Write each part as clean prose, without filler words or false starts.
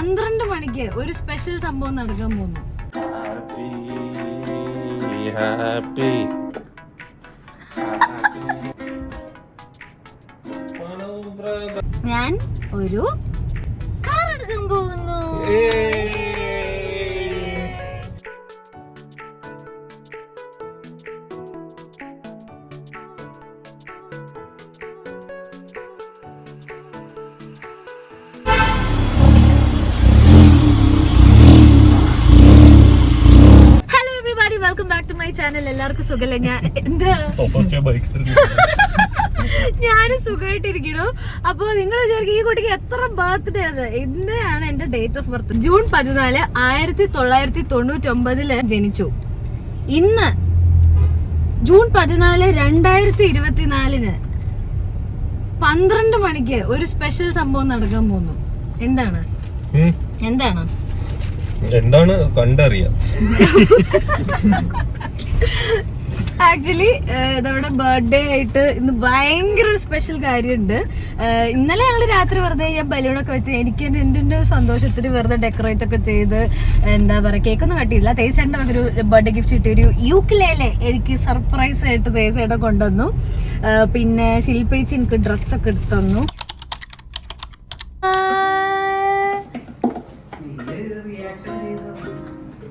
12 മണിക്ക് ഒരു സ്പെഷ്യൽ സംഭവം നടക്കാൻ പോകുന്നു. ഞാൻ ഒരു കാർ എടുക്കാൻ പോകുന്നു. Welcome back to my channel. എല്ലാവർക്കും സുഖല്ലേ? ഞാനും സുഖമായിട്ടിരിക്കണു. അപ്പൊ നിങ്ങൾ വിചാരിക്കും ഈ കുട്ടിക്ക് എത്ര ബർത്ത്ഡേ അത്? ഇന്നാണ് എന്റെ ഡേറ്റ് ഓഫ് ബർത്ത്. ജൂൺ 14, 1999 ജനിച്ചു. ഇന്ന് ജൂൺ 14, 2024 12 മണിക്ക് ഒരു സ്പെഷ്യൽ സംഭവം നടക്കാൻ പോകുന്നു. എന്താണ് കണ്ടറിയാം. ആക്ച്വലി നമ്മുടെ ബർത്ത്ഡേ ആയിട്ട് ഇന്ന് ഭയങ്കര ഒരു സ്പെഷ്യൽ കാര്യമുണ്ട്. ഇന്നലെ ഞങ്ങള് രാത്രി വെറുതെ ഞാൻ ബലൂണൊക്കെ വെച്ച് എനിക്ക് എന്റെ സന്തോഷത്തിന് വെറുതെ ഡെക്കറേറ്റ് ഒക്കെ ചെയ്ത് എന്താ പറയാ, കേക്കൊന്നും കട്ടിയില്ല. തേസേട്ടന്റെ ഒരു ബർത്ത്ഡേ ഗിഫ്റ്റ് കിട്ടിയ ഒരു യൂക്കിലേലെ എനിക്ക് സർപ്രൈസ് ആയിട്ട് തേസേട്ടൻ കൊണ്ടുവന്നു. പിന്നെ ശില്പേച്ചി എനിക്ക് ഡ്രസ്സൊക്കെ എടുത്തു തന്നു.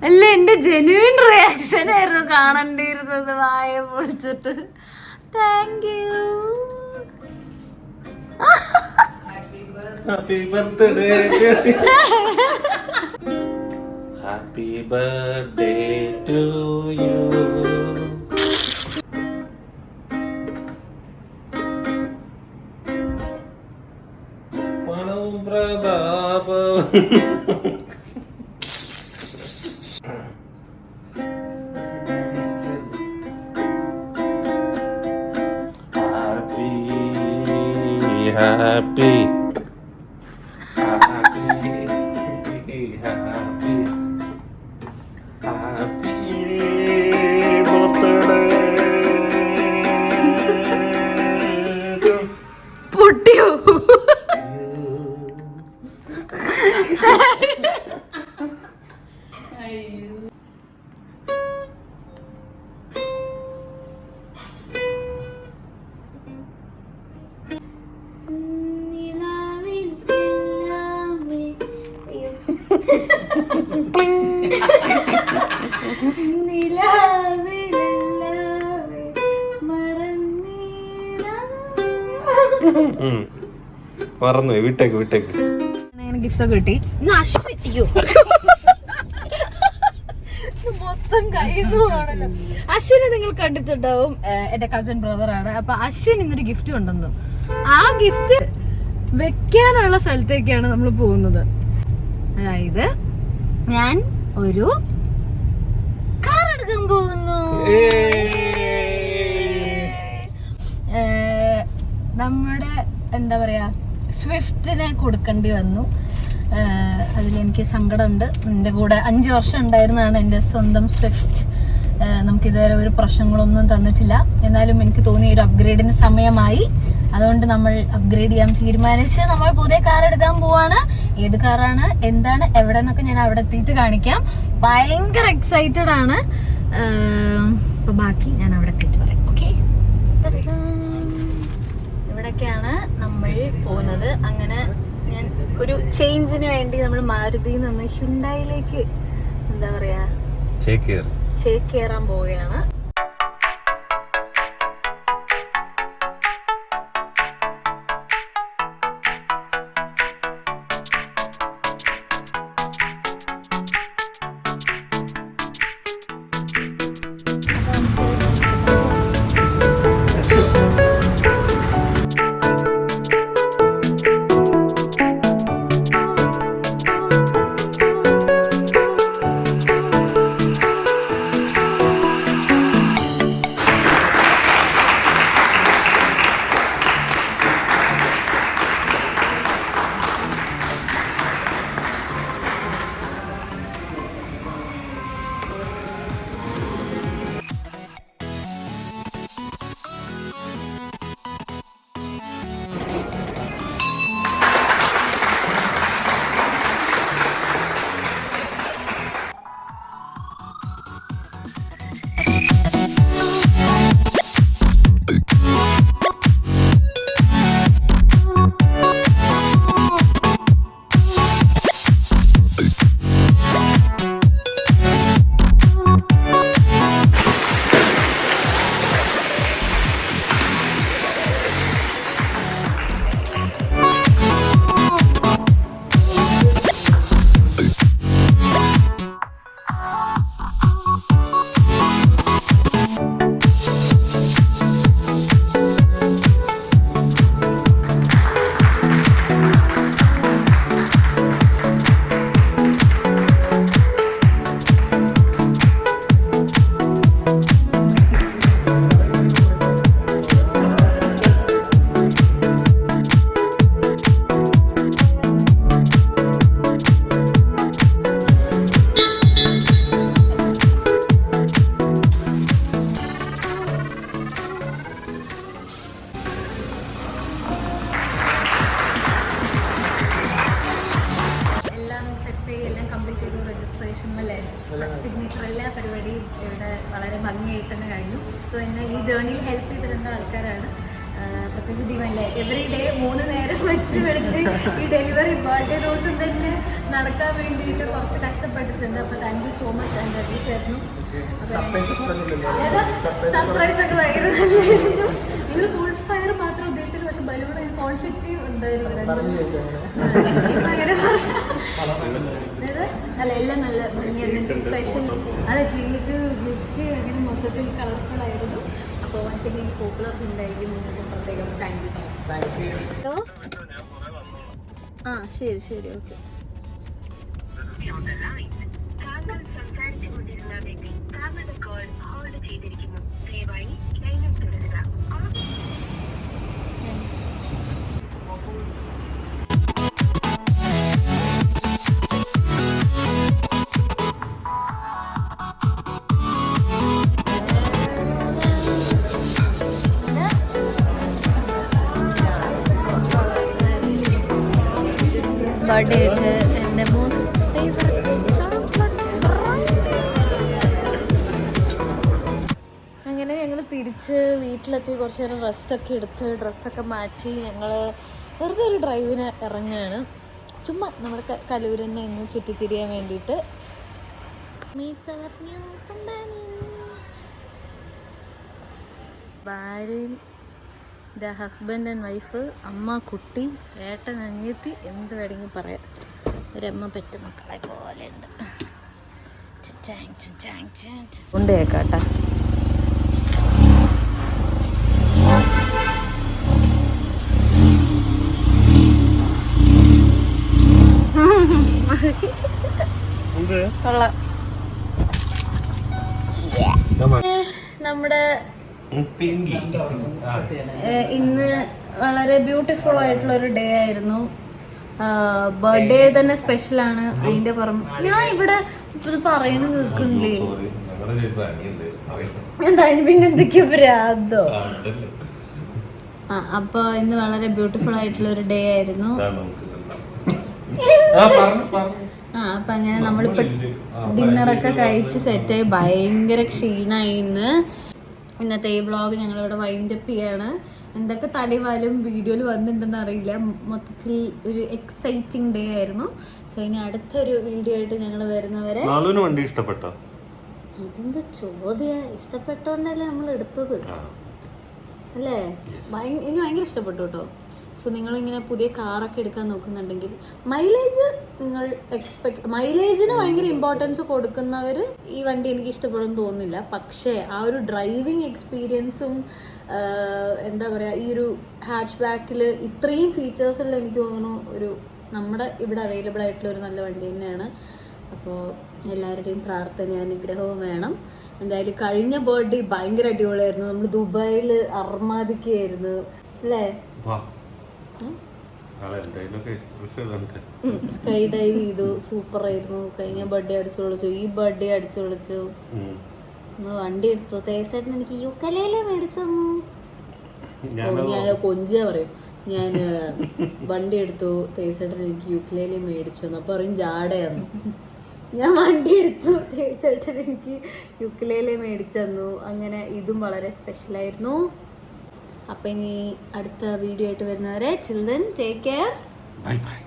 അല്ല, എന്റെ ജെന്യുവിൻ റിയാക്ഷൻ ആയിരുന്നു കാണണ്ടിരുന്നത്. വായ പൊളിച്ചിട്ട് thank you. Happy birthday happy birthday to you. പണവും പ്രതാപവും. Happy പൊട്ടിയോ? മറന്നു വിട്ടേക്ക് ഗിഫ്റ്റ്സ് ഒക്കെ കിട്ടി. അയ്യോ മൊത്തം കയ്യുന്നതാണല്ലോ. അശ്വിനെ നിങ്ങൾ കണ്ടിട്ടുണ്ടാവും, എന്റെ കസിൻ ബ്രദറാണ്. അപ്പൊ അശ്വിൻ ഇന്നൊരു ഗിഫ്റ്റ് കൊണ്ടുവന്നു. ആ ഗിഫ്റ്റ് വെക്കാനുള്ള സ്ഥലത്തേക്കാണ് നമ്മൾ പോകുന്നത്. അതായത് ഞാൻ ഒരു കാർ എടുക്കാൻ പോകുന്നു. നമ്മുടെ എന്താ പറയാ, സ്വിഫ്റ്റിനെ കൊടുക്കേണ്ടി വന്നു. അതിലെനിക്ക് സങ്കടമുണ്ട്. എൻ്റെ കൂടെ 5 വർഷം ഉണ്ടായിരുന്നതാണ് എൻ്റെ സ്വന്തം സ്വിഫ്റ്റ്. നമുക്കിതുവരെ ഒരു പ്രശ്നങ്ങളൊന്നും തന്നിട്ടില്ല. എന്നാലും എനിക്ക് തോന്നി ഒരു അപ്ഗ്രേഡിന് സമയമായി. അതുകൊണ്ട് നമ്മൾ അപ്ഗ്രേഡ് ചെയ്യാൻ തീരുമാനിച്ച് നമ്മൾ പുതിയ കാർ എടുക്കാൻ പോവാണ്. ഏത് കാറാണ്, എന്താണ്, എവിടെ എന്നൊക്കെ ഞാൻ അവിടെ എത്തിയിട്ട് കാണിക്കാം. ഭയങ്കര എക്സൈറ്റഡ് ആണ്. അപ്പൊ ബാക്കി ഞാൻ അവിടെ എത്തിയിട്ട് പറയാം. ഓക്കെ, ഇവിടൊക്കെയാണ് നമ്മൾ പോകുന്നത്. അങ്ങനെ ഞാൻ ഒരു ചേഞ്ചിന് വേണ്ടി നമ്മൾ മാരുതിയിൽ നിന്ന് ഹ്യുണ്ടായിലേക്ക് എന്താ പറയാ ചേക്കേറാൻ പോവുകയാണ്. സെലിബ്രേഷനും അല്ലേ സിഗ്നേച്ചർ എല്ലാ പരിപാടിയും ഇവിടെ വളരെ ഭംഗിയായിട്ട് തന്നെ കഴിഞ്ഞു. സോ എന്നെ ഈ ജേർണിയിൽ ഹെൽപ്പ് ചെയ്തിരുന്ന ആൾക്കാരാണ്. പ്രത്യേകിച്ച് ദീപല്ലേ എവറി ഡേ 3 നേരം വെച്ച് വിളിച്ച് ഈ ഡെലിവറി ബർത്ത്ഡേ ദിവസം തന്നെ നടക്കാൻ വേണ്ടിയിട്ട് കുറച്ച് കഷ്ടപ്പെട്ടിട്ടുണ്ട്. അപ്പോൾ thank you so much and അറിയിച്ചായിരുന്നു. സർപ്രൈസ് ഒക്കെ ഭയങ്കര നല്ലതായിരുന്നു. നിങ്ങൾ ഫുൾ ഫയർ മാത്രം ഉദ്ദേശിച്ചത്, പക്ഷെ ബലൂൺ കോൺഫിറ്റ് ഉണ്ടായിരുന്നു. അങ്ങനെ അല്ല എല്ലാം നല്ല ഭംഗിയായിരുന്നു. സ്പെഷ്യൽ അത് കേക്ക് ഗിഫ്റ്റ് അങ്ങനെ മൊത്തത്തിൽ കളർഫുൾ ആയിരുന്നു. അപ്പോൾ വൺസ് അഗൈൻ പോപ്പുലർ ഉണ്ടായിരിക്കും. നിങ്ങൾക്ക് പ്രത്യേകം താങ്ക് യു. ആ ശരി ശരി ഓക്കെ. ബർത്ത്ഡേ ആയിട്ട് എൻ്റെ മോസ്റ്റ് ഫേവറേറ്റ് ചോക്ലേറ്റ്. അങ്ങനെ ഞങ്ങൾ തിരിച്ച് വീട്ടിലെത്തി കുറച്ച് നേരം റെസ്റ്റൊക്കെ എടുത്ത് ഡ്രസ്സൊക്കെ മാറ്റി ഞങ്ങൾ വെറുതെ ഒരു ഡ്രൈവിന് ഇറങ്ങുകയാണ്. ചുമ്മാ നമ്മുടെ കലൂർ തന്നെ ഇന്ന് ചുറ്റിത്തിരിയാൻ വേണ്ടിയിട്ട്. ഭാര്യയും ദ ഹസ്ബൻഡ് ആൻഡ് വൈഫ്, അമ്മ, കുട്ടി, ഏട്ടൻ, അനിയത്തി, എന്ത് വേണമെങ്കിൽ പറയാം. ഒരമ്മ പെറ്റ മക്കളെ പോലെ ഉണ്ട്. ഉണ്ട് കേക്കാട്ടാ. കൊള്ളാം. നമ്മുടെ ഇന്ന് വളരെ ബ്യൂട്ടിഫുൾ ആയിട്ടുള്ള ഒരു ഡേ ആയിരുന്നു. ബർത്ത്ഡേ തന്നെ സ്പെഷ്യലാണ്. അതിന്റെ ഞാൻ ഇവിടെ പറയുന്നത് കേൾക്കണില്ലേ? എന്തായാലും പിന്നെ എന്തൊക്കെയോ പ്രാന്തോ. അപ്പൊ ഇന്ന് വളരെ ബ്യൂട്ടിഫുൾ ആയിട്ടുള്ള ഒരു ഡേ ആയിരുന്നു. അപ്പൊ അങ്ങനെ നമ്മളിപ്പോ ഡിന്നറൊക്കെ കഴിച്ച് സെറ്റായി ഭയങ്കര ക്ഷീണമായി. ഇന്നത്തെ ഈ വ്ളോഗ് ഞങ്ങളിവിടെ വൈൻഡപ്പ് ചെയ്യാണ്. എന്തൊക്കെ തലവാലും വീഡിയോയിൽ വന്നിട്ടുണ്ടെന്ന് അറിയില്ല. മൊത്തത്തിൽ ഒരു എക്സൈറ്റിംഗ് ഡേ ആയിരുന്നു. സോ ഇനി അടുത്തൊരു വീഡിയോ ആയിട്ട് ഞങ്ങൾ വരുന്നവരെ. വണ്ടി ഇഷ്ടപ്പെട്ടോ? അതെന്ത് ചോദ്യ, ഇഷ്ടപ്പെട്ടോണ്ടല്ലേ നമ്മൾ എടുത്തത് അല്ലേ? എനിക്ക് ഭയങ്കര ഇഷ്ടപ്പെട്ടു കേട്ടോ. സോ നിങ്ങളിങ്ങനെ പുതിയ കാറൊക്കെ എടുക്കാൻ നോക്കുന്നുണ്ടെങ്കിൽ മൈലേജ് നിങ്ങൾ മൈലേജിന് ഭയങ്കര ഇമ്പോർട്ടൻസ് കൊടുക്കുന്നവർ ഈ വണ്ടി എനിക്ക് ഇഷ്ടപ്പെടുമെന്ന് തോന്നുന്നില്ല. പക്ഷേ ആ ഒരു ഡ്രൈവിംഗ് എക്സ്പീരിയൻസും എന്താ പറയുക, ഈ ഒരു ഹാച്ച് ബാക്കിൽ ഇത്രയും ഫീച്ചേഴ്സുള്ള എനിക്ക് തോന്നുന്നു ഒരു നമ്മുടെ ഇവിടെ അവൈലബിൾ ആയിട്ടുള്ള ഒരു നല്ല വണ്ടി തന്നെയാണ്. അപ്പോൾ എല്ലാവരുടെയും പ്രാർത്ഥന അനുഗ്രഹവും വേണം. എന്തായാലും കഴിഞ്ഞ ബർത്ത്ഡേ ഭയങ്കര അടിപൊളിയായിരുന്നു. നമ്മൾ ദുബായിൽ അർമാദിക്കുകയായിരുന്നു അല്ലേ? സ്കൈ ഡൈവ് ചെയ്തു, സൂപ്പർ ആയിരുന്നു. കഴിഞ്ഞ ബർത്ത്ഡേ അടിച്ചു പൊളിച്ചു, ഈ ബർത്ത്ഡേ അടിച്ചു പൊളിച്ചു. നമ്മള് വണ്ടി എടുത്തു. തേസേട്ടൻ എനിക്ക് യുക്കലേലെ മേടിച്ചു തന്നു. ഞാൻ കൊഞ്ചിയ പറയും, ഞാൻ വണ്ടി എടുത്തു, തേസേട്ടൻ എനിക്ക് യുക്കലേലെ മേടിച്ചു തന്നു. അപ്പൊ പറയും ജാടയാന്നു. ഞാൻ വണ്ടി എടുത്തു, തേസേട്ടൻ എനിക്ക് യുക്കലേലെ മേടിച്ചു തന്നു. അങ്ങനെ ഇതും വളരെ സ്പെഷ്യലായിരുന്നു. അപ്പം ഇനി അടുത്ത വീഡിയോ ആയിട്ട് വരുന്നവരെ children take care. Bye bye.